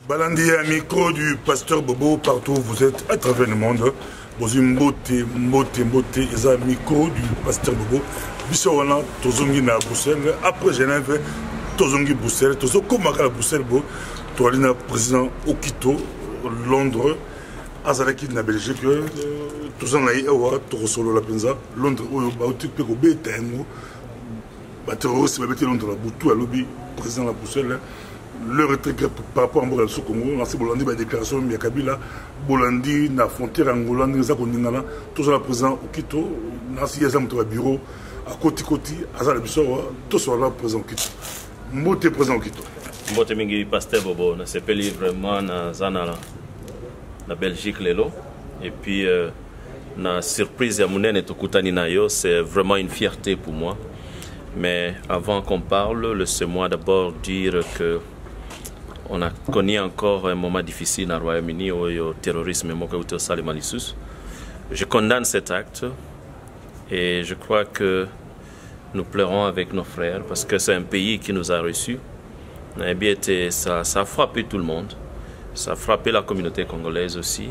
Balandi à micro du pasteur Bobo, partout où vous êtes à travers le monde. Bozi mbote, ils ont micro du pasteur Bobo. Bissowana, Tozongi na Bruxelles. Après Genève, Tozongi Bruxelles. Tozo Komaka Bruxelles, Toalina président Okito, Londres. Azalaki na Belgique, Tozangaï Ewa, Torosolo la Penza, Londres, Baouti Peko Betengo. Terroriste, Londres, la Boutou, à lobby, président de Bruxelles. Le retrait par rapport à Angola, le Congo, dans Bolandi, la déclaration de Kabila, Bolandi, la frontière angolaise, les Akondingana, tout ça, le président Okito, Nancy Yazam, le bureau, à Koti, à Zalabissoa, tout ça, là, président Okito. Mbote président Okito. Mbote Mingi, pasteur Bobo, c'est payé vraiment dans Zanala, la Belgique, Lelo, et puis, la surprise à Mounen et Tokutani Nayo, c'est vraiment une fierté pour moi. Mais avant qu'on parle, laissez-moi d'abord dire que on a connu encore un moment difficile dans le Royaume-Uni où il y a le terrorisme et je condamne cet acte et je crois que nous pleurons avec nos frères parce que c'est un pays qui nous a reçus. Ça a frappé tout le monde. Ça a frappé la communauté congolaise aussi.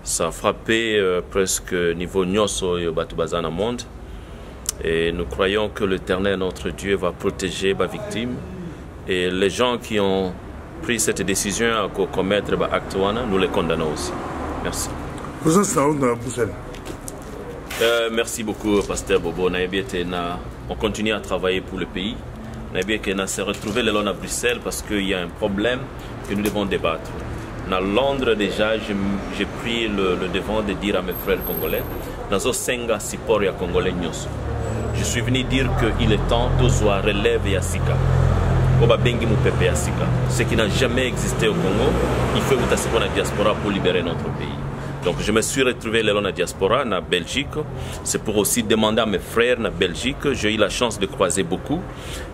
Ça a frappé presque niveau Nyoso et Batoubaza dans le monde. Et nous croyons que l'Éternel, notre Dieu, va protéger les victimes. Et les gens qui ont pris cette décision à commettre l'acte, nous les condamnons aussi. Merci. Merci beaucoup, pasteur Bobo. On continue à travailler pour le pays. On s'est retrouvé le long à Bruxelles parce qu'il y a un problème que nous devons débattre. À Londres, déjà, j'ai pris le devant de dire à mes frères congolais, dans Senga Sipor ya Congolais Nyoso. Je suis venu dire qu'il est temps d'oser relève Yassika. Oba bengi mu pepe Yassika. Ce qui n'a jamais existé au Congo, il faut que la diaspora pour libérer notre pays. Donc je me suis retrouvé dans la diaspora, en Belgique. C'est pour aussi demander à mes frères en Belgique. J'ai eu la chance de croiser beaucoup.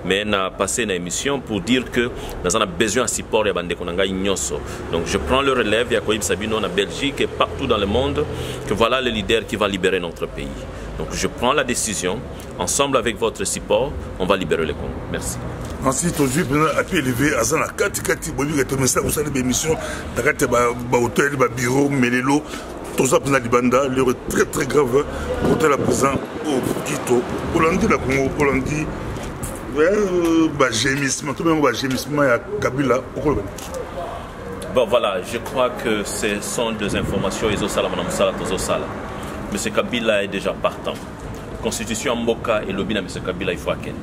Mais on a passé une émission pour dire que nous avons besoin de support et donc je prends le relève, il y a Koïb Sabino en Belgique et partout dans le monde, que voilà le leader qui va libérer notre pays. Donc je prends la décision, ensemble avec votre support, on va libérer le Congo. Merci. Ensuite, aujourd'hui, à pied élevé, à Zana Kati, Boli, vous savez, l'émission, Takate, Hôtel, Bureau, Melelo, tout ça, Pina Libanda, l'heure très très grave, pour la présence au Quito, Polandi, la Congo, Polandi, gémissement, tout le monde, gémissement, à Kabila, bon voilà, je crois que ce sont des informations, ils ont ça, M. Kabila est déjà partant. Constitution Mboka et Lobina, M. Kabila, il faut attendre.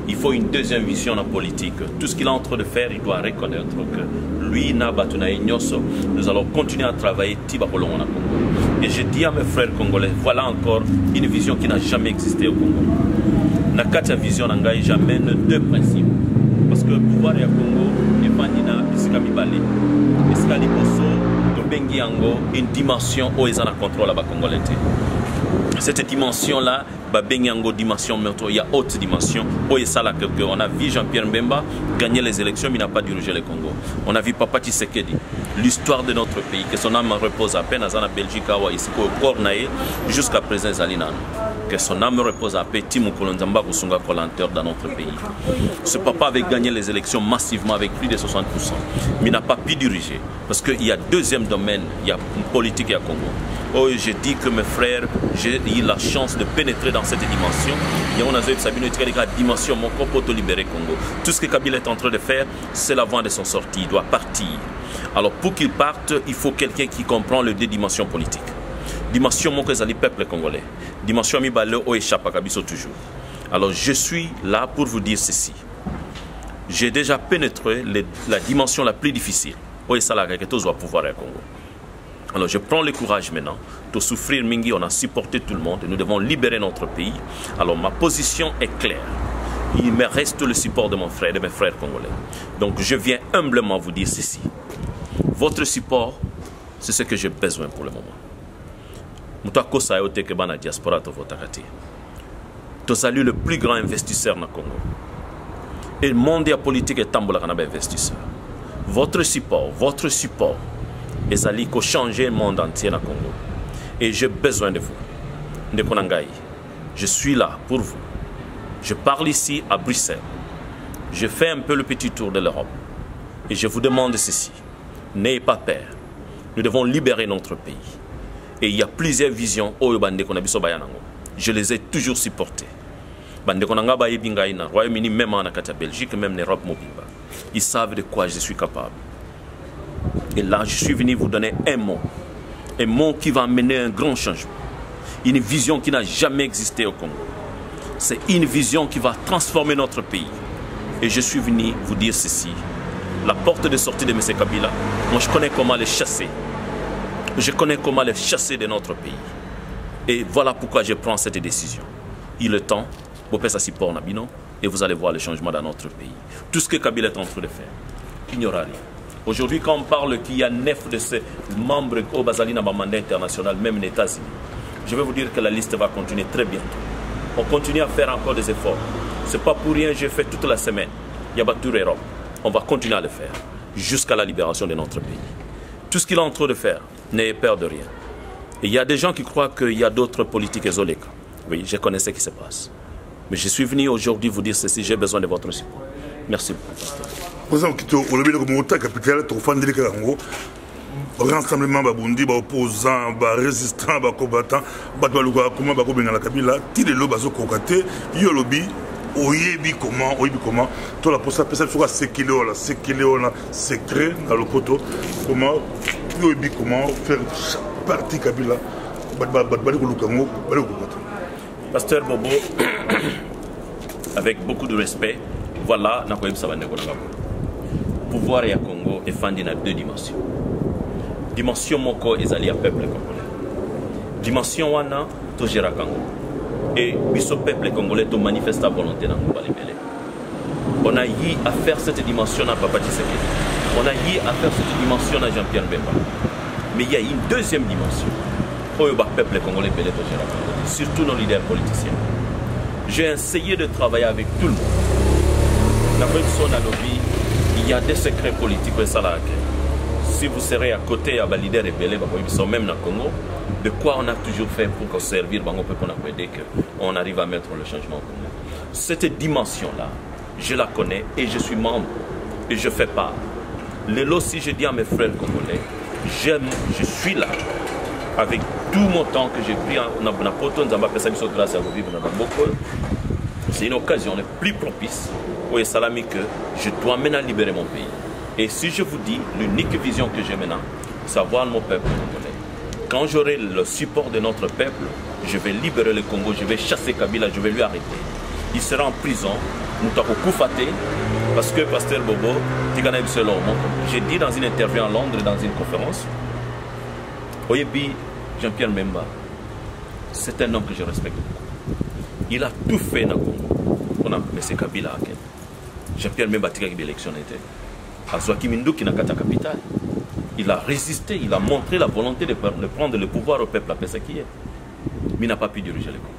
Il faut une deuxième vision en politique. Tout ce qu'il est en train de faire, il doit reconnaître que lui, nous allons continuer à travailler et je dis à mes frères congolais, voilà encore une vision qui n'a jamais existé au Congo. Nakata vision n'a jamais deux principes. Parce que le pouvoir du Congo est bandina, Iskami une dimension où ils ont le contrôle à la Congolais. Cette dimension-là, dimension, il y a autre dimension. On a vu Jean-Pierre Mbemba gagner les élections, mais il n'a pas dirigé le Congo. On a vu Papa Tshisekedi, l'histoire de notre pays, que son âme repose à peine à Belgique, ici, au Cornaï, jusqu'à présent, Zalinan. Que son âme repose à peine, Timou Kolonzamba, Kusunga Kolanteur dans notre pays. Ce papa avait gagné les élections massivement avec plus de 60%, mais il n'a pas pu diriger. Parce qu'il y a deuxième domaine, il y a une politique et à Congo. Oh, je dis que mes frères, j'ai eu la chance de pénétrer dans cette dimension. Et on a vu la dimension, mon corps pour libérer Congo. Tout ce que Kabila est en train de faire, c'est l'avant de son sortie. Il doit partir. Alors pour qu'il parte, il faut quelqu'un qui comprend les deux dimensions politiques. Dimension mon peuple congolais. Dimension mi balé o échappe à Kabiso toujours. Alors je suis là pour vous dire ceci. J'ai déjà pénétré la dimension la plus difficile. O Esala que tous doivent pouvoir au Congo. Alors je prends le courage maintenant de souffrir Mingi, on a supporté tout le monde et nous devons libérer notre pays. Alors ma position est claire. Il me reste le support de mon frère, de mes frères congolais. Donc je viens humblement vous dire ceci. Votre support, c'est ce que j'ai besoin pour le moment. Moutako Sayote Kebana Diaspora Tovotakati. Tu salues le plus grand investisseur dans le Congo. Et le monde politique est tambola kanaba investisseur. Votre support, et ça allait changer le monde entier dans le Congo. Et j'ai besoin de vous. Ndekonangai, je suis là pour vous. Je parle ici à Bruxelles. Je fais un peu le petit tour de l'Europe. Et je vous demande ceci. N'ayez pas peur. Nous devons libérer notre pays. Et il y a plusieurs visions. Je les ai toujours supportées. Royaume-Uni, même en Belgique, même en Europe, ils savent de quoi je suis capable. Et là, je suis venu vous donner un mot qui va amener un grand changement. Une vision qui n'a jamais existé au Congo. C'est une vision qui va transformer notre pays. Et je suis venu vous dire ceci. La porte de sortie de M. Kabila, moi je connais comment les chasser. Je connais comment les chasser de notre pays. Et voilà pourquoi je prends cette décision. Il est temps, et vous allez voir le changement dans notre pays. Tout ce que Kabila est en train de faire, il n'y aura rien. Aujourd'hui, quand on parle qu'il y a 9 de ces membres au Bazalina mandat international, même les États-Unis, je vais vous dire que la liste va continuer très bientôt. On continue à faire encore des efforts. Ce n'est pas pour rien, j'ai fait toute la semaine. Il y a Batur Europe. On va continuer à le faire jusqu'à la libération de notre pays. Tout ce qu'il est en train de faire, n'ayez peur de rien. Et il y a des gens qui croient qu'il y a d'autres politiques isolées. Oui, je connais ce qui se passe. Mais je suis venu aujourd'hui vous dire ceci, j'ai besoin de votre support. Merci beaucoup. Rassemblement babundi ba opposants ba résistants ba combattants ba baluka comment ba ko bengala Kabila ti de lo bazo kokate yo lobi oyebi comment to la posa pesa sur sekile secret dans le poto comment oyebi comment faire partie Kabila ba ko lukango ba ko kokate. Pasteur Bobo, avec beaucoup de respect, voilà na ko yebisa bande ko na pouvoir ya Congo est fondé dans 2 dimensions. Dimension moko ezali ya peuple congolais. Dimension wana to gera Congo. Et biso peuple congolais to manifeste la volonté dans Ngouba Lebele. On a eu à faire cette dimension à Papa Tshisekedi. On a eu à faire cette dimension à Jean-Pierre Bemba. Mais il y a une deuxième dimension. Oyo ba peuple congolais belé to gera Congo. Surtout nos leaders politiciens. J'ai essayé de travailler avec tout le monde. La personne à lobby, il y a des secrets politiques et ça là. Si vous serez à côté à leader rebelle, ils sont même dans le Congo, de quoi on a toujours fait pour servir Bango pour qu'on arrive à mettre le changement au Congo. Cette dimension-là, je la connais et je suis membre et je fais part. Lélo, si je dis à mes frères congolais, je suis là avec tout mon temps que j'ai pris c'est une occasion plus propice pour les salami que je dois maintenant libérer mon pays. Et si je vous dis, l'unique vision que j'ai maintenant, c'est voir mon peuple congolais. Quand j'aurai le support de notre peuple, je vais libérer le Congo, je vais chasser Kabila, je vais lui arrêter. Il sera en prison, parce que Pasteur Bobo, j'ai dit dans une interview en Londres, dans une conférence, Oyebi Jean-Pierre Bemba, c'est un homme que je respecte beaucoup. Il a tout fait dans le Congo. On a M. Kabila. Jean-Pierre Bemba, qui a l'élection était. Qui n'a qu'à capitale. Il a résisté, il a montré la volonté de prendre le pouvoir au peuple après ce qui est. Mais il n'a pas pu diriger le Congo.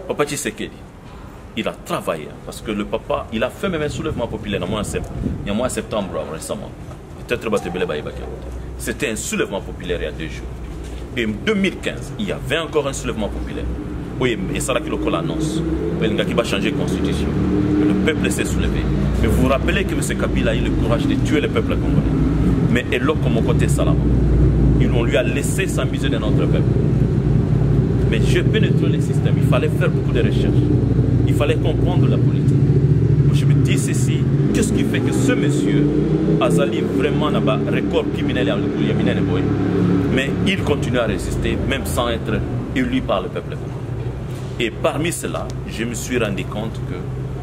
Papa Tshisekedi, il a travaillé parce que le papa, il a fait même un soulèvement populaire il y a mois de septembre récemment. C'était un soulèvement populaire il y a 2 jours. Et en 2015, il y avait encore un soulèvement populaire. Oui, et ça là qui l'annonce. Il va changer de constitution. Le peuple s'est soulevé. Mais vous vous rappelez que M. Kabila a eu le courage de tuer le peuple congolais. Mais Elo comme côté Salama, on lui a laissé s'amuser de notre peuple. Mais je pénétrer le système. Il fallait faire beaucoup de recherches. Il fallait comprendre la politique. Je me dis ceci, qu'est-ce qui fait que ce monsieur Azali vraiment n'a pas record criminel mais il continue à résister même sans être élu par le peuple congolais. Et parmi cela, je me suis rendu compte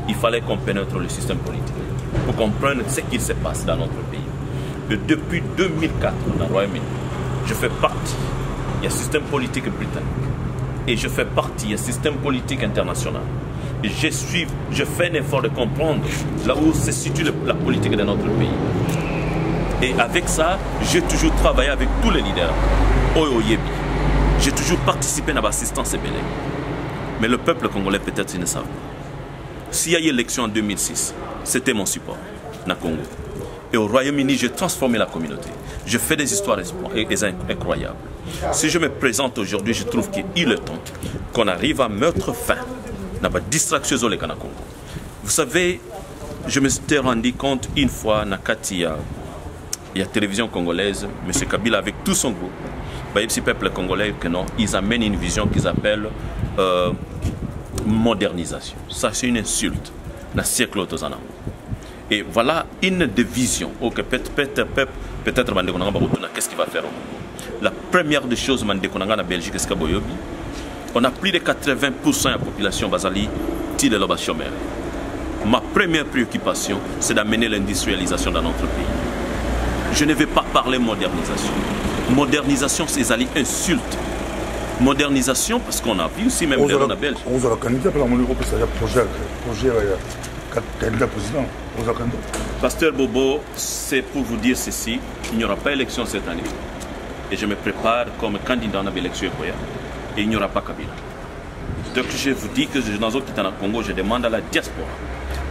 qu'il fallait qu'on pénètre le système politique pour comprendre ce qui se passe dans notre pays. Et depuis 2004, dans le Royaume-Uni, je fais partie du système politique britannique et je fais partie du système politique international. Et je fais un effort de comprendre là où se situe la politique de notre pays. Et avec ça, j'ai toujours travaillé avec tous les leaders. Oyebi. J'ai toujours participé à l'assistance ébélée. Mais le peuple congolais, peut-être, ils ne savent pas. S'il y a eu l'élection en 2006, c'était mon support, na Congo. Et au Royaume-Uni, j'ai transformé la communauté. Je fais des histoires incroyables. Si je me présente aujourd'hui, je trouve qu'il est temps qu'on arrive à mettre fin à la distraction au Congo. Vous savez, je me suis rendu compte une fois, Nakatia, il y a télévision congolaise, M. Kabila avec tout son groupe, le peuple congolais, que non, ils amènent une vision qu'ils appellent modernisation. Ça, c'est une insulte dans le siècle autosanam. Et voilà une des visions. Ok, peut-être, qu'est-ce qu'il va faire? La première des choses, en Belgique, on a plus de 80% de la population basali qui est chômeur. Ma première préoccupation, c'est d'amener l'industrialisation dans notre pays. Je ne vais pas parler modernisation. Modernisation, c'est une insulte. Modernisation, parce qu'on a vu aussi même dans la Belgique. On a un candidat pour l'Europe, c'est un projet candidat président. Pasteur Bobo, c'est pour vous dire ceci, il n'y aura pas d'élection cette année. Et je me prépare comme candidat à l'élection et il n'y aura pas Kabila. Donc je vous dis que dans autres qui sont au Congo, je demande à la diaspora.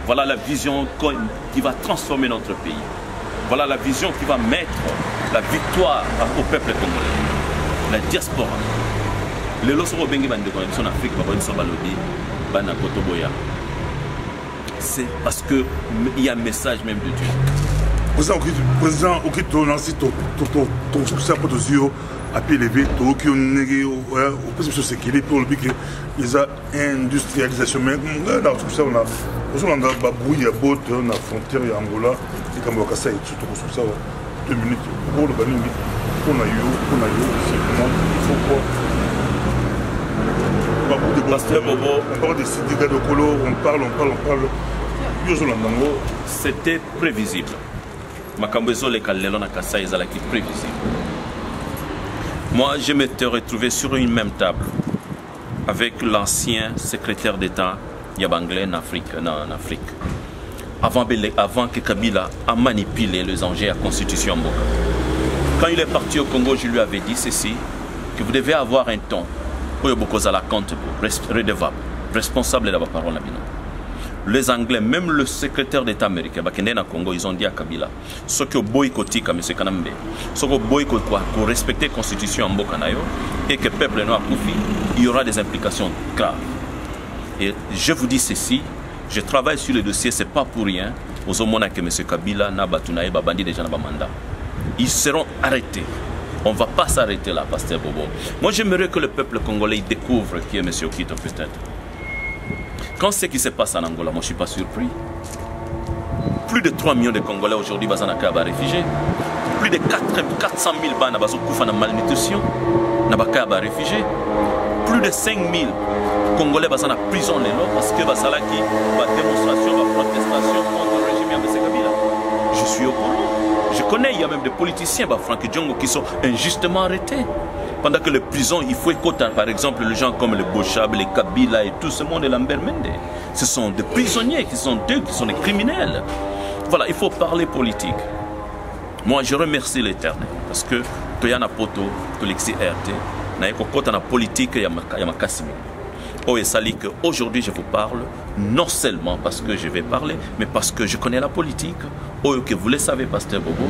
Voilà la vision qui va transformer notre pays. Voilà la vision qui va mettre la victoire au peuple congolais. La diaspora. Les lois sont bengi bande connexion en Afrique, c'est parce qu'il y a un message même de Dieu. Président, ok, ton soutien pour tous yeux, à pied levé, tout qui ont négé au président c'est qu'il est pour le but que les industrialisation. Mais là, tout ça, on a babouille à botte, on a frontière et Angola, et comme on a ça, et tout ça, 2 minutes pour le banning, on a eu, il faut quoi? On parle des syndicats de colo, on parle. C'était prévisible. Prévisible. Moi, je m'étais retrouvé sur une même table avec l'ancien secrétaire d'État Yabanglé en Afrique. Avant que Kabila a manipulé les enjeux à la Constitution Mboka. Quand il est parti au Congo, je lui avais dit ceci, que vous devez avoir un ton. Redevable, responsable de la parole. Les Anglais, même le secrétaire d'État américain, au Congo, ils ont dit à Kabila, ce que boycotter comme M. Kanambe, ce que boycotter pour respecter la constitution en Mbokanayo et que le peuple n'a pas confié, il y aura des implications graves. Et je vous dis ceci, je travaille sur le dossier, ce n'est pas pour rien, aux hommes que M. Kabila n'a pas bandit déjà dans le mandat. Ils seront arrêtés. On ne va pas s'arrêter là, Pasteur Bobo. Moi, j'aimerais que le peuple congolais découvre qui est M. Okito, peut-être. Quand ce qui se passe en Angola, moi, je ne suis pas surpris. Plus de 3 millions de Congolais aujourd'hui sont réfugiés. Plus de 400 000 sont en malnutrition, réfugiés. Plus de 5 000 Congolais sont en prison parce que sont en démonstration, en protestation contre le régime de Kabila. Je suis au courant. Je connais, il y a même des politiciens, Franck Djongo, qui sont injustement arrêtés. Pendant que les prisons, il faut écouter, par exemple, les gens comme les Bochab, les Kabila et tout ce monde, et Lambert Mende. Ce sont des prisonniers qui sont des criminels. Voilà, il faut parler politique. Moi, je remercie l'Éternel parce que Toyana Poto, Tolexi RT, na politique, il y a ma Kassimi. Aujourd'hui, je vous parle, non seulement parce que je vais parler, mais parce que je connais la politique. Que vous le savez, Pasteur Bobo.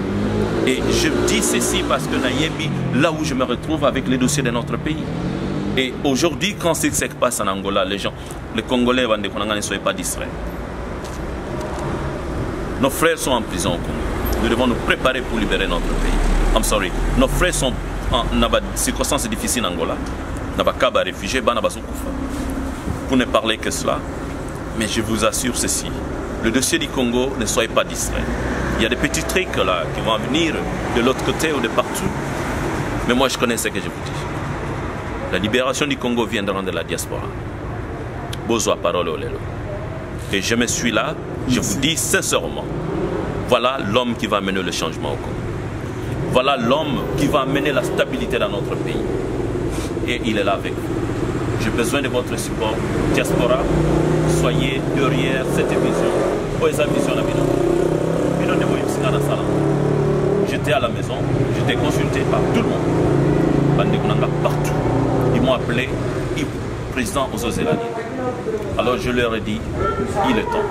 Et je dis ceci parce que Nayemi, là où je me retrouve avec les dossiers de notre pays. Et aujourd'hui, quand ce qui se passe en Angola, les Congolais ne soient pas distraits. Nos frères sont en prison au Congo. Nous devons nous préparer pour libérer notre pays. I'm sorry. Nos frères sont en circonstances difficiles en Angola. Nabakaba réfugiés, pour ne parler que cela. Mais je vous assure ceci. Le dossier du Congo, ne soyez pas distraits. Il y a des petits trucs là qui vont venir de l'autre côté ou de partout. Mais moi, je connais ce que je vous dis. La libération du Congo viendra de la diaspora. Bozoa parole au lelo. Et je me suis là, je vous dis sincèrement, voilà l'homme qui va amener le changement au Congo. Voilà l'homme qui va amener la stabilité dans notre pays. Et il est là avec vous. J'ai besoin de votre support. Diaspora, soyez derrière cette vision. J'étais à la maison, j'étais consulté par tout le monde. Partout. Ils m'ont appelé président aux Ozélani. Alors je leur ai dit, il est temps.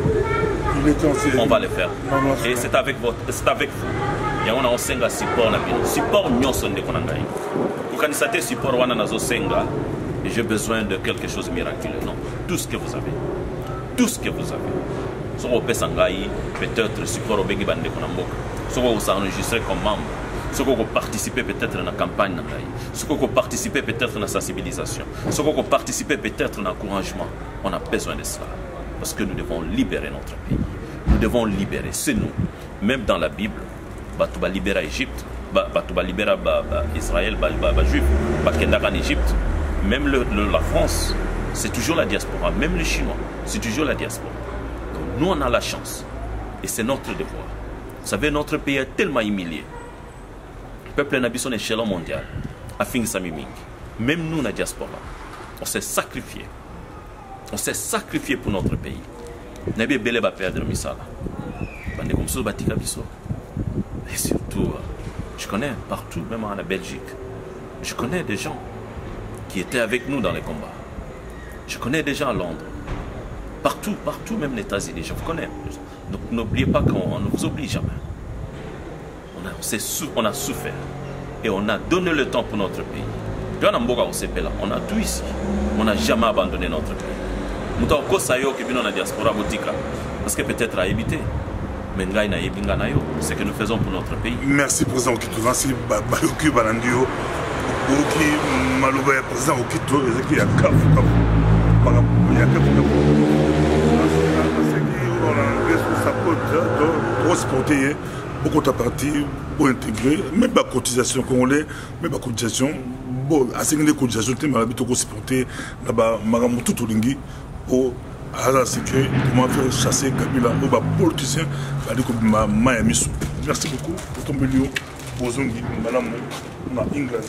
On va le faire. Et c'est avec vous. Il y a un support. Support nyonso de konangai. Pour candidater support wana nazo senga. Et j'ai besoin de quelque chose de miraculeux. Non, tout ce que vous avez. Tout ce que vous avez. Peut-être support au Bengi Bande Konamboka. ce qu'on s'enregistrer comme membre, ce qu'on participer peut-être dans la campagne, ce qu'on participer peut-être dans la sensibilisation, ce qu'on participer peut-être dans l'encouragement. On a besoin de cela. Parce que nous devons libérer notre pays. Nous devons libérer, c'est nous. Même dans la Bible, tu vas libérer l'Égypte, tu vas libérer Israël, les Juifs, en Égypte. Même la France, c'est toujours la diaspora. Même les Chinois, c'est toujours la diaspora. Donc nous, on a la chance. Et c'est notre devoir. Vous savez, notre pays est tellement humilié. Le peuple n'a pas son échelon mondial. Même nous, la diaspora, on s'est sacrifié. On s'est sacrifié pour notre pays. Nous avons belé perdre misala. Et surtout, je connais partout, même en Belgique, je connais des gens qui étaient avec nous dans les combats. Je connais des gens à Londres. Partout, même les États-Unis, je vous connais. Donc n'oubliez pas qu'on ne vous oublie jamais. On a souffert. Et on a donné le temps pour notre pays. On a tout ici. On n'a jamais abandonné notre pays. Parce que peut-être à éviter. Mais ce que nous faisons pour notre pays. Merci, président Okito. Merci, Bayoki Balandio. Oki Malouba, président Okito, il y a Kafu. Il y a Kafu. On a sa côte, trop sporté, beaucoup de partis, pour intégrer, même la cotisation congolaise, même la cotisation, bon, à ce que les cotisations, tu m'as habitué à supporter, là-bas, Magamutu Tolingi, pour. Alors, c'est que comment faire chasser Kabila ou les politiciens. Merci beaucoup pour ton milieu. Madame England.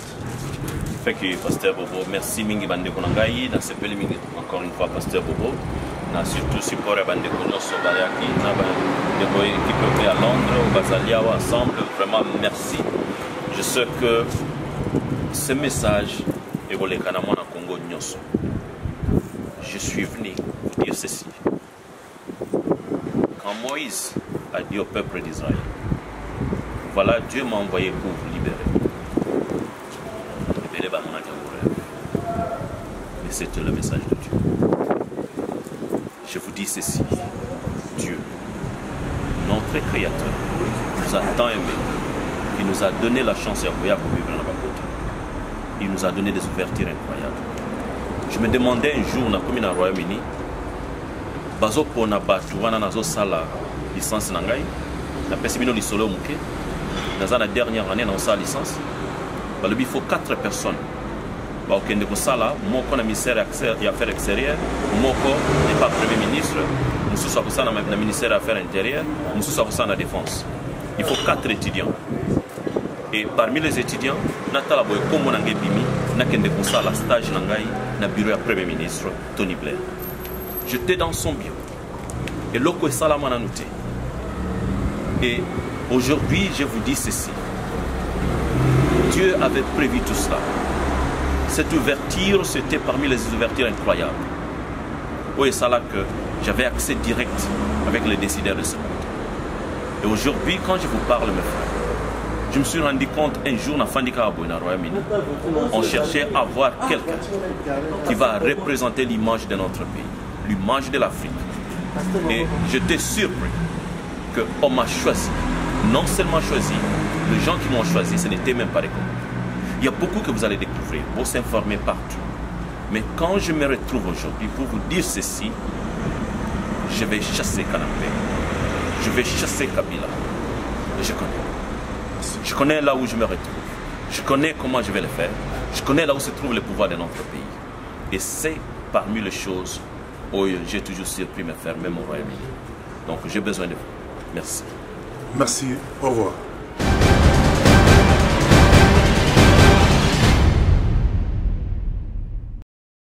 Pasteur Bobo, merci Mingi Bande Konangai. Dans ce pays, encore une fois, Pasteur Bobo. Surtout support à Bande Konos au Bariaki, qui peut à Londres, au Basalia, ensemble. Vraiment, merci. Je sais que ce message est pour les Kanamon en Congo Nyoso. Je suis venu vous dire ceci. Quand Moïse a dit au peuple d'Israël, voilà, Dieu m'a envoyé pour vous libérer. Mais c'était le message de Dieu. Je vous dis ceci. Dieu, notre Créateur, nous a tant aimés qu'il nous a donné la chance de vivre dans la côté. Il nous a donné des ouvertures incroyables. Je me demandais un jour, dans le Royaume-Uni, bazo pona batu wana nazo sala licence nangai, na pesibino lisolo muke, dans la dernière année dans sa licence, il faut 4 personnes. Au Kende Kosala, moko na ministère des Affaires extérieures, moko n'est pas Premier ministre, nous sommes dans le ministère des Affaires intérieures, nous sommes dans la défense. Il faut 4 étudiants. Et parmi les étudiants, Natala Boy Komo Nangé Bimi, Nakende Kosala stage Nangai, na bureau du Premier ministre Tony Blair. J'étais dans son bureau. Et Loko et Salamana Nouté. Et aujourd'hui, je vous dis ceci. Dieu avait prévu tout cela. Cette ouverture, c'était parmi les ouvertures incroyables. Oui, c'est là que j'avais accès direct avec les décideurs de ce monde. Et aujourd'hui, quand je vous parle, mes frères, je me suis rendu compte un jour dans Fandika dans le Royaume-Uni, on cherchait à voir quelqu'un qui va représenter l'image de notre pays, l'image de l'Afrique. Et j'étais surpris qu'on m'a choisi. Non seulement choisi, les gens qui m'ont choisi, ce n'était même pas des communs. Il y a beaucoup que vous allez découvrir, vous s'informer partout. Mais quand je me retrouve aujourd'hui pour vous dire ceci, je vais chasser Kanapé, je vais chasser Kabila. Je connais. Je connais là où je me retrouve. Je connais comment je vais le faire. Je connais là où se trouve le pouvoir de notre pays. Et c'est parmi les choses où j'ai toujours surpris me faire, même au Royaume-Uni. Donc j'ai besoin de vous. Merci. Merci. Au revoir.